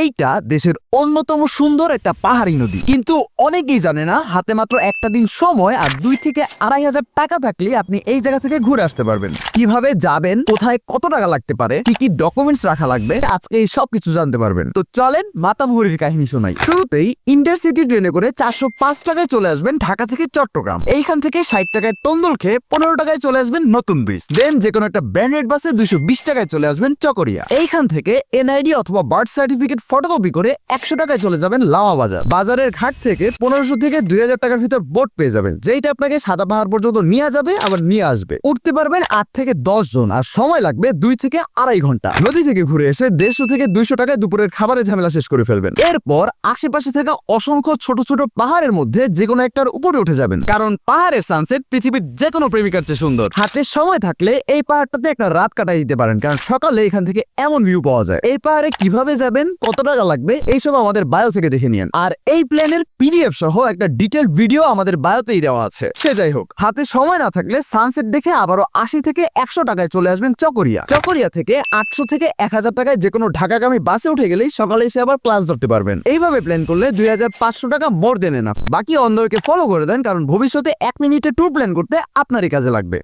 এইটা দেশের অন্যতম সুন্দর একটা পাহাড়ি নদী, কিন্তু অনেকেই জানে না হাতে মাত্র একটা দিন সময় আর 2 থেকে 2,500 টাকা থাকলে আপনি এই জায়গা থেকে ঘুরে আসতে পারবেন। কিভাবে যাবেন, কোথায় কত টাকা লাগতে পারে, কি কি ডকুমেন্টস রাখা লাগবে, আজকে এই সবকিছু জানতে পারবেন। তো চলেন মাতামুহুরীর কাহিনী শোনাই। শুরুতেই ইন্টারসিটি ট্রেনে করে 405 টাকায় চলে আসবেন ঢাকা থেকে চট্টগ্রাম। এইখান থেকে 60 টাকায় তন্দুল খেয়ে 15 টাকায় চলে আসবেন নতুন ব্রিজ। দেন যে কোনো একটা ব্র্যান্ডেড বাসে 220 টাকায় চলে আসবেন চকরিয়া। এইখান থেকে এনআইডি অথবা বার্থ সার্টিফিকেট ফটোকপি করে 100 টাকায় চলে যাবেন লামা বাজার। বাজারের ঘাট থেকে 1500 থেকে 2000 টাকার ভিতর বোট পেয়ে যাবেন, যেটা আপনাকে সাদা পাহাড় পর্যন্ত নিয়ে যাবে আবার নিয়ে আসবে। উঠতে পারবেন 8 থেকে 10 জন, আর সময় লাগবে 2 থেকে 2.5 ঘন্টা। নদী থেকে ঘুরে এসে 150 থেকে 200 টাকায় দুপুরের খাবারের ঝামেলা শেষ করে ফেলবেন। এরপর আশেপাশে থাকা অসংখ্য ছোট ছোট পাহাড়ের মধ্যে যে কোনো একটার উপরে উঠে যাবেন, কারণ পাহাড়ের সানসেট পৃথিবীর যে কোনো প্রেমিকার চেয়ে সুন্দর। হাতে সময় থাকলে এই পাহাড়টাতে একটা রাত কাটাই দিতে পারেন, কারণ সকালে এখান থেকে এমন ভিউ পাওয়া যায়। এই পাহাড়ে কিভাবে যাবেন, কত টাকা লাগবে, এইসব আমাদের বায়ো থেকে দেখে নিন। আর এই প্ল্যানের পিডিএফ সহ একটা ডিটেইলড ভিডিও আমাদের বায়োতেই দেওয়া আছে। সে যাই হোক, হাতে সময় না থাকলে সানসেট দেখে আবারও 80 থেকে 100 টাকায় চলে আসবেন চকরিয়া। চকরিয়া থেকে 800 থেকে 1000 টাকায় যে কোনো ঢাকাগামী বাসে উঠে গেলেই সকালে এসে আবার ক্লাস ধরতে পারবেন। এইভাবে প্ল্যান করলে 2500 টাকা মোর দেন এনাফ। বাকি অন্ধকে ফলো করে দেন, কারণ ভবিষ্যতে 1 মিনিটে ট্যুর প্ল্যান করতে আপনারই কাজে লাগবে।